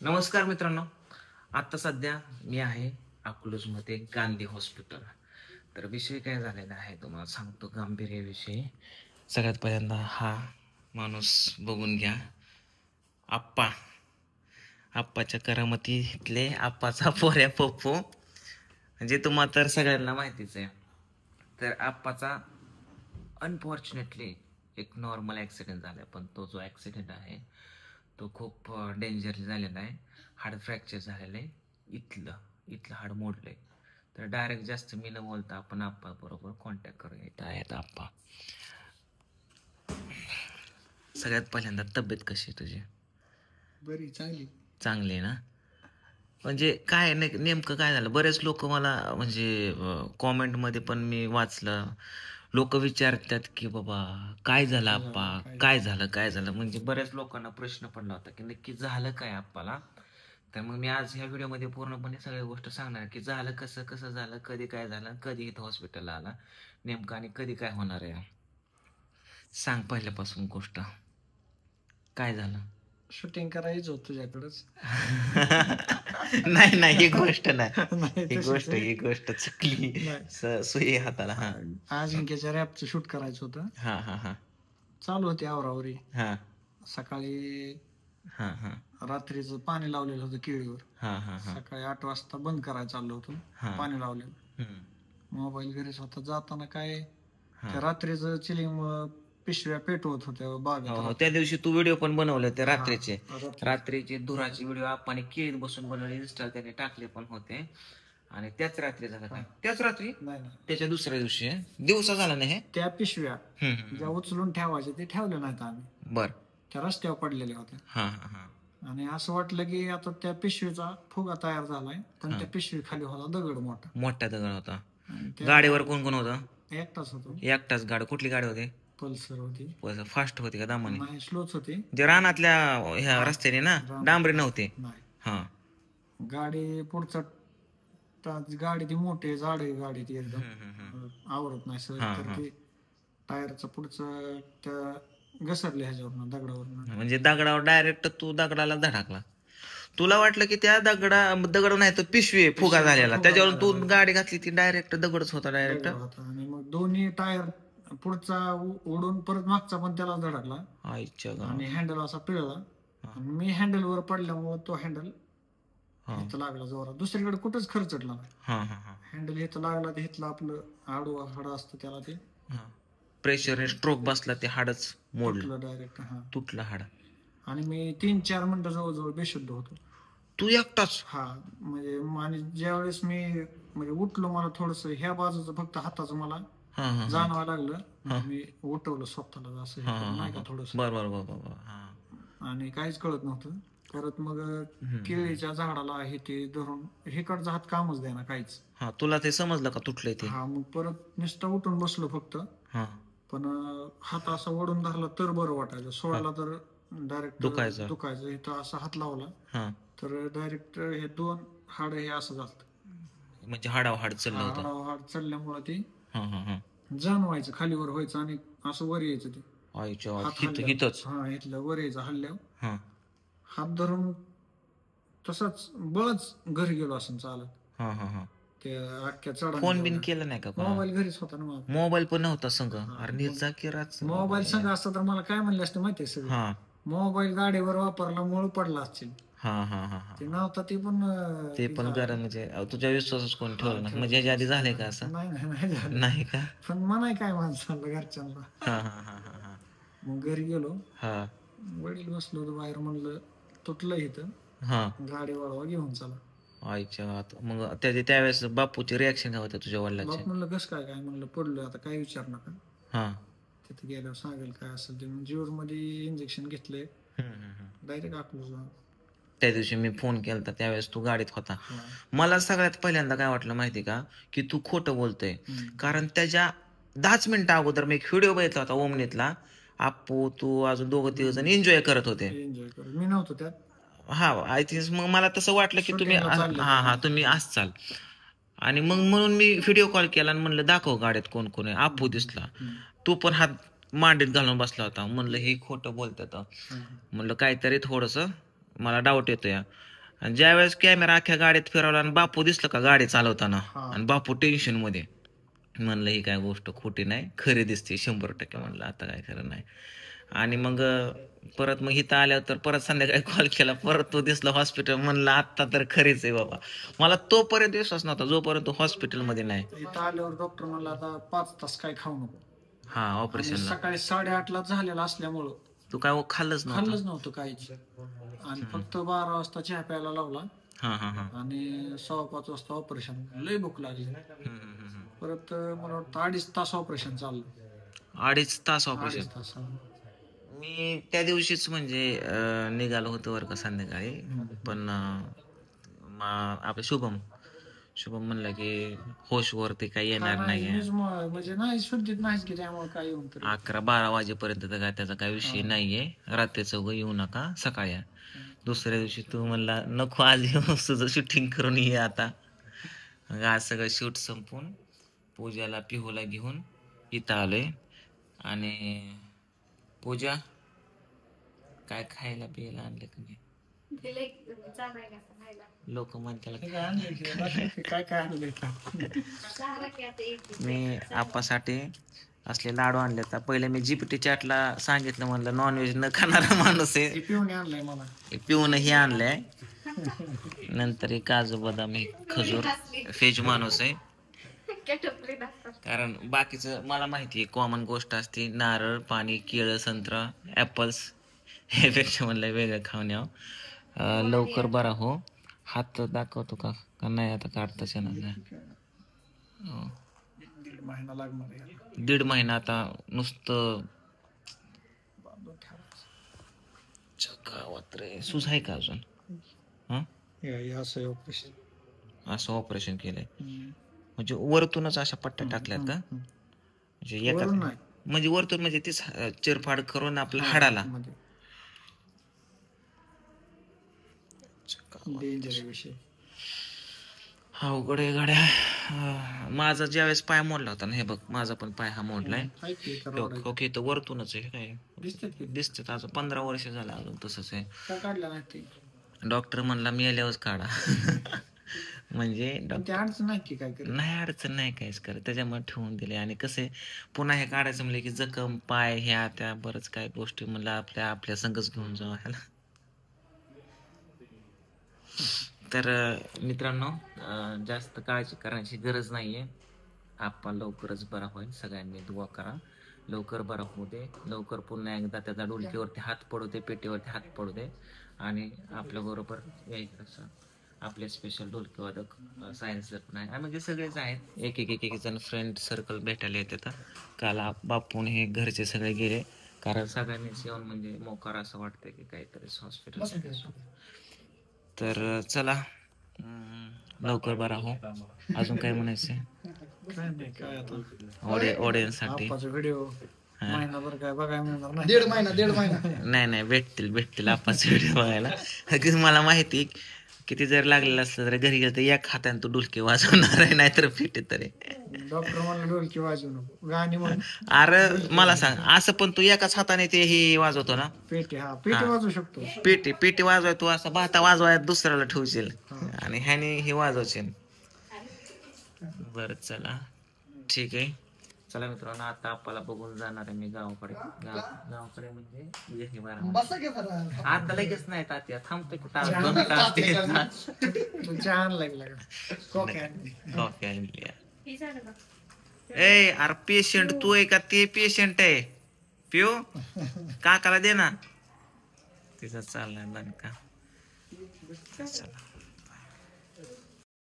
नमस्कार मित्रांनो. आता सध्या मी आहे अकलूजमध्ये गांधी हॉस्पिटल. तर विषय काय झालेला आहे तुम्हाला सांगतो, गांभीर्याविषयी. सगळ्यात पहिल्यांदा हा माणूस बघून घ्या. आप्पा, आप्पाच्या करामतीतले आप्पाचा पोऱ्या पप्पू, म्हणजे तुम्हाला तर सगळ्यांना माहितीच आहे. तर आप्पाचा अनफॉर्च्युनेटली एक नॉर्मल ॲक्सिडेंट झाला, पण तो जो ॲक्सिडेंट आहे तो खूप डेंजर झालेला आहे. हाड फ्रॅक्चर झालेलं आहे. इथलं हाड मोडलं आहे. तर डायरेक्ट जास्त मी न बोलता आपण आप्पा बरोबर कॉन्टॅक्ट करूया. इथं आहेत आप्पा. सगळ्यात पहिल्यांदा तब्येत कशी आहे तुझी? बरी चांगली चांगली आहे ना? म्हणजे काय नेमकं काय झालं? बरेच लोक मला म्हणजे कॉमेंटमध्ये पण मी वाचलं, लोक विचारतात की बाबा काय झालं आप्पा, काय झालं. म्हणजे बऱ्याच लोकांना प्रश्न पडला होता की नक्की झालं काय आप्पाला. तर मग मी आज ह्या व्हिडिओमध्ये पूर्णपणे सगळ्या गोष्ट सांगणार की झालं कसं कसं झालं, कधी काय झालं, कधी इथं हॉस्पिटलला आला नेमकं, आणि कधी काय होणार आहे. सांग पहिल्यापासून गोष्ट, काय झालं. शूटिंग करायचं होतं तुझ्याकडंच. नाही ही गोष्ट नाही. नाही, ही तशीच आहे. गोष्ट चुकली. नाही. सुई हाताला. हा अजिंक्यच्या रॅपचं शूट करायचं होतं. हा हा हा चालू होती आवरावरी. हा सकाळी हा हा रात्रीचं पाणी लावलेलं होतं केळीवर. हा हा हा सकाळी 8 वाजता बंद करायला चाललो होतो. हा. पाणी लावलेलं. हम्म. मोबाईल घरीच होता. जाताना काय हा. त्या रात्रीचं चिलिंग पिशव्या पेटवत होत्या हो बागेत. हो, त्या दिवशी तू व्हिडिओ पण बनवले होते हा, रात्रीचे. रात्री. रात्रीचे धुराचे व्हिडिओ आपण केळीत बसून बनवले, इंस्टा त्याने टाकले पण होते. आणि त्याच रात्री झालं काय? त्याच रात्री नाही नाही, त्याच्या दुसऱ्या दिवशी दिवसा झाला नाही हे. त्या पिशव्या हम्म. ज्या उचलून ठेवायच्या ते ठेवल्या नाहीत आम्ही. बर. त्या रस्त्यावर पडलेल्या होत्या. हा हा हा आणि असं वाटलं की आता त्या पिशवीचा फुगा तयार झालाय, पण हा. त्या पिशवी खाली होता दगड मोठा. मोठा दगड होता. आणि त्या गाडीवर कोण कोण होतं? एकटाच होतो. एकटाच गाडी? कुठली गाडी होती? पल्सर होती. फास्ट होती का दामाने? नाही, स्लोच होती. जे रानातल्या ह्या रस्त्याने ना, डांबरी नव्हती. नाही, हा. गाडी पुढचा गाडी ती मोठी झाड आहे गाडी ती एकदम आवरत नाही सर. हा, तर हा. ती टायरचं पुढचं त्या घसरले ह्याच्यावरनं दगडावरनं. म्हणजे दगडावर डायरेक्ट तू दगडाला धडकला. तुला वाटलं की त्या दगड नाही तर पिशवी फुगा झालेला, त्याच्यावरून तू गाडी घातली ती डायरेक्ट दगडच होता डायरेक्ट. आणि मग दोन्ही टायर पुढचा ओढून परत मागचा पण त्याला धडकला. आईच्या आणि हँडल असा पिळला. आणि मी हँडल वर पडल्यामुळे तो हँडल इथं लागला जोरात. दुसरीकडे कुठंच खर्चटला नाही. हँडल इथं लागला ते इथलं आपलं आडू हाड असतं त्याला ते प्रेशर स्ट्रोक बसला, ते हाडच मोडलं डायरेक्ट. तुटलं हाड. आणि मी 3-4 मिनिटं जवळजवळ बेशुद्ध होतो. तू एकटाच? हा, म्हणजे आणि ज्यावेळेस मी म्हणजे उठलो, मला थोडस ह्या बाजूचं फक्त हाताचं मला जाणवायला लागलं. मी उठवलं स्वतःला असं नाही का थोडस. बरोबर. आणि काहीच कळत नव्हतं. परत मग केळीच्या झाडाला आहे ते धरून हेकडचा हात कामच द्याना काहीच. तुला ते समजलं का तुटलंय ते? हा, मग परत नुसतं उठून बसलो फक्त. पण हात असा ओढून धरला तर बरं वाटायचं, सोडला तर डायरेक्ट दुखायचं. इथं असा हात लावला तर डायरेक्ट हे 2 हाड हे असं झालं. म्हणजे हाडावर चढलं होतं. हाड चढल्यामुळे ते जाणवायचं, खालीवर व्हायचं आणि असं वर यायचं. ते इथलं वर यायचं हल्ल्यावर. हात धरून तसंच बळच घरी गेलो असं चालत. ते अख्ख्या चढा. फोन बिन केलं नाही का? मोबाईल घरीच होता ना. मोबाईल पण नव्हता संग? मोबाईल संग असता तर मला काय म्हणले असते माहितीये सगळं. मोबाईल गाडीवर वापरला मुळे पडला असतील. ते नव्हता ते पण गरज. म्हणजे तुझ्या विश्वासच कोण ठेवलं नाही? म्हणजे याच्या आधी झालंय का असं? नाही का? पण मनाय काय माणसाला घरच्यांना. मग घरी गेलो. वडील बसलो होतो बाहेर. म्हणलं तुटलं इथं, गाडी वळवा घेऊन चला. आईच्या. मग त्यावेळेस बापूचे रिॲक्शन काय होते तुझ्या वडिलांचे? बाप म्हणलं कसं काय म्हणलं पडलं, आता काय विचार नका. तिथे गेल्यावर सांगेल काय असेल ते. जीवर मध्ये इंजेक्शन घेतले डायरेक्ट अकलूजला. त्या दिवशी मी फोन केला त्यावेळेस तू गाडीत होता. मला सगळ्यात पहिल्यांदा काय वाटलं माहिती का, की तू खोटं बोलतोय. कारण त्याच्या 10 मिनिटं अगोदर मी एक व्हिडिओ बघितला होता ओमनीतला. आप्पू, तू, अजून 2-3 जण एन्जॉय करत होते. मी नव्हतो त्यात. I think. मग मला तसं वाटलं की तुम्ही तुम्ही असचाल. आणि मग म्हणून मी व्हिडिओ कॉल केला आणि म्हणलं दाखव गाडीत कोण कोण आहे. आप्पू दिसला. तू पण हात मांडीत घालून बसला होता. म्हणलं हे खोटं बोलतात. म्हणलं काहीतरी थोडस मला डाऊट येतो या. आणि ज्यावेळेस कॅमेरा अख्ख्या गाडीत फिरवला आणि बापू दिसलं का गाडी चालवताना, आणि बापू टेन्शन मध्ये, म्हणलं ही काय गोष्ट खोटी नाही, खरी दिसते 100%. म्हणलं आता काय खरं नाही. आणि मग परत मग इथं आल्यावर तर परत संध्याकाळी कॉल केला, परत तो दिसला हॉस्पिटल. म्हणलं आत्ता तर खरीच आहे बाबा. मला तोपर्यंत विश्वास नव्हता जोपर्यंत हॉस्पिटलमध्ये नाही. इथं आल्यावर डॉक्टर म्हणला आता 5 तास काय खाऊ नको. हा, ऑपरेशन सकाळी 8:30ला झालेला असल्यामुळं तू काय खाल्लंच नव्हतं काहीच. आणि फक्त 12 वाजता चहा प्यायला लावला. आणि 4:15 वाजता ऑपरेशन. लय भूक लागली. परत मला वाटतं 2.5 तास ऑपरेशन चाललं. 2.5 तास ऑपरेशन. मी त्या दिवशीच म्हणजे निघालो होतो बरं का संध्याकाळी. पण आपलं शुभम म्हणलं की होशवरती काही येणार नाही, म्हणजे नाही शुद्धीत नाहीच की, त्यामुळे काय येऊन 11-12 वाजेपर्यंत तर काय त्याचा काही विषय नाहीये. रात्रीचं येऊ नका, सकाळी. दुसऱ्या दिवशी तू म्हणला नको आज येऊ, तुझं शूटिंग करून ये आता. आज सगळं शूट संपून पूजाला पिहूला घेऊन इथं आलोय. आणि पूजा काय खायला पियला आणलं का नाही? लोक म्हणतात काय मी आपासाठी असले लाडू आणले. तर पहिले मी जीपीटी चॅटला सांगितलं, म्हणलं नॉनव्हेज न खाणारा माणूस आहे, पिऊन हे आणलंय. नंतर हे काजू बदाम, हे खजूर, फेज माणूस आहे. कारण बाकीचं मला माहिती आहे, कॉमन गोष्ट असते नारळ पाणी, केळं, संत्रा, ऍपल्स. ह्यापेक्षा म्हणलं वेगळं खाऊन यावं. लवकर बरा हो. हात दाखवतो का नाही आता काढताच येणार नाही. 1.5 महिना आता नुसतं गावात रे. सुज आहे का अजून? असं ऑपरेशन केलंय म्हणजे वरतूनच अशा पट्ट्या टाकल्यात का? म्हणजे एका म्हणजे वरतून म्हणजे तीच चिरफाड करून आपल्या हाडाला. अवघड आहे गाड्या. माझा ज्यावेळेस पाय मोडला होता ना, हे बघ माझा पण पाय हा मोडलाय. ओके, तर वरतूनच आहे. काय दिसत आज 15 वर्ष झालं अजून तसंच आहे. डॉक्टर म्हणला मी आल्यावरच काढा. म्हणजे नाही अडचण नाही काहीच करत, त्याच्यामुळे ठेवून दिले. आणि कसे पुन्हा हे काढायचं म्हणलं की जखम पाय ह्या त्या बरंच काय गोष्टी म्हणलं आपल्या संगच घेऊन जाऊ ह्याला. तर मित्रांनो, जास्त काळजी करण्याची गरज नाहीये. आपण लवकरच बरा होईल. सगळ्यांनी दुआ करा लवकर बरा होऊ दे. लवकर पुन्हा एकदा त्याचा डोलकीवरती हात पडू दे, पेटीवरती हात पडू दे. आणि आपल्या बरोबर यायचं आपले स्पेशल ढोलकीवादक सायन्स सर पण आहे. म्हणजे सगळेच आहेत. एक जण फ्रेंड सर्कल भेटायला येते. काल बापून हे घरचे सगळे गेले, कारण सगळ्यांनीच येऊन म्हणजे मोकार असं वाटतं की काहीतरी हॉस्पिटल. तर चला लवकर बरा हो. अजून काय म्हणायचंय ऑडियन्स साठी? नाही भेटतील आपण व्हिडिओ बघायला. मला माहिती किती जर लागलेलं असलं तर घरी गेलं तर एक हाताने तू डुलकी वाजवणार आहे, नाहीतर पेटी तरी. डॉक्टर मला डुलकी वाजवू नको गाणी म्हण. अरे मला सांग, असं पण तू एकाच हाताने ते हे वाजवतो ना पेटी? पेटी वाजवू शकतो. पेटी वाजवाय तू असं भाता वाजवाय दुसऱ्याला ठेवशील आणि ह्याने हे वाजवशील. बरं चला ठीक आहे. चला मित्रांनो, आता आपल्याला बघून जाणार आहे मी गावाकडे. गावाकडे म्हणजे आता लगेच नाही तात्या, थांबतोय कुठं 2 तास. ए अरे पेशंट तू आहे का ते पेशंट आहे? पिऊ काकाला दे ना. तिचा चाललाय का? चला